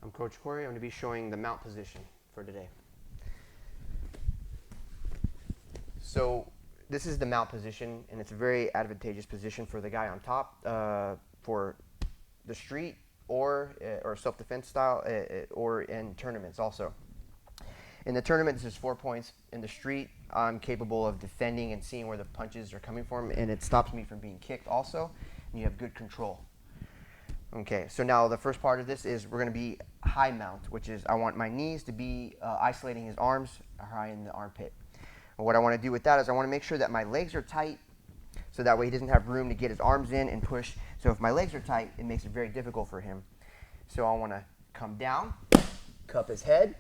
I'm Coach Corey. I'm going to be showing the mount position for today. So this is the mount position, and it's a very advantageous position for the guy on top for the street or self-defense style or in tournaments also. In the tournament, this is 4 points. In the street, I'm capable of defending and seeing where the punches are coming from, and it stops me from being kicked also, and you have good control. Okay, so now the first part of this is we're going to be high mount, which is I want my knees to be isolating his arms high in the armpit. And what I want to do with that is I want to make sure that my legs are tight, so that way he doesn't have room to get his arms in and push. So if my legs are tight, it makes it very difficult for him. So I want to come down, cup his head,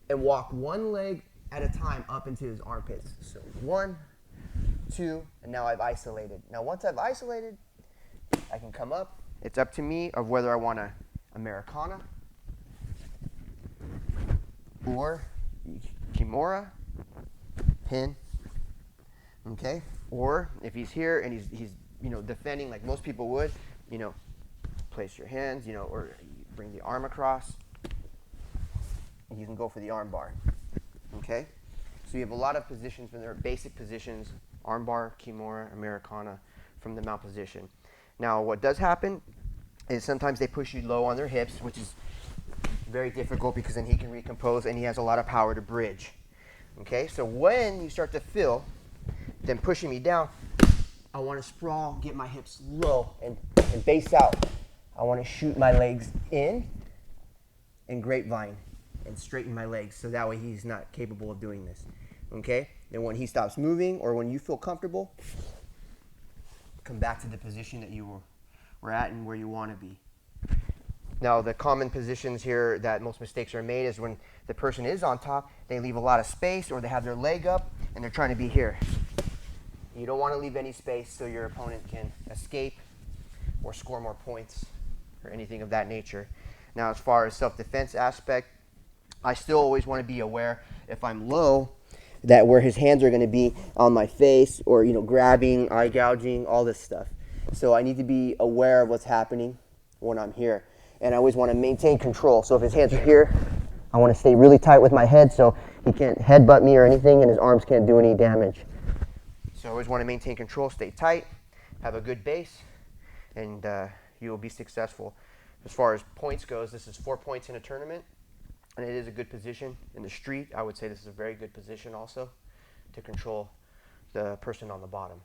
and walk one leg at a time up into his armpits. So 1, 2, and now I've isolated. Now once I've isolated, I can come up. It's up to me of whether I want a Americana or Kimura, pin, okay? Or if he's here and he's defending like most people would, place your hands, or you bring the arm across, and you can go for the arm bar, okay? So you have a lot of positions, when there are basic positions, arm bar, Kimura, Americana, from the mount position. Now what does happen is sometimes they push you low on their hips, which is very difficult because then he can recompose and he has a lot of power to bridge. Okay, so when you start to feel them pushing me down, I want to sprawl, get my hips low and base out. I want to shoot my legs in and grapevine and straighten my legs so that way he's not capable of doing this. Okay, then when he stops moving or when you feel comfortable, come back to the position that you were at and where you want to be. Now the common positions here that most mistakes are made is when the person is on top, they leave a lot of space or they have their leg up and they're trying to be here. You don't want to leave any space so your opponent can escape or score more points or anything of that nature. Now as far as self-defense aspect, I still always want to be aware if I'm low that where his hands are going to be on my face or grabbing, eye gouging, all this stuff. So I need to be aware of what's happening when I'm here. And I always want to maintain control. So if his hands are here, I want to stay really tight with my head so he can't headbutt me or anything and his arms can't do any damage. So I always want to maintain control, stay tight, have a good base, and you will be successful. As far as points goes, this is 4 points in a tournament, and it is a good position. In the street, I would say this is a very good position also to control the person on the bottom.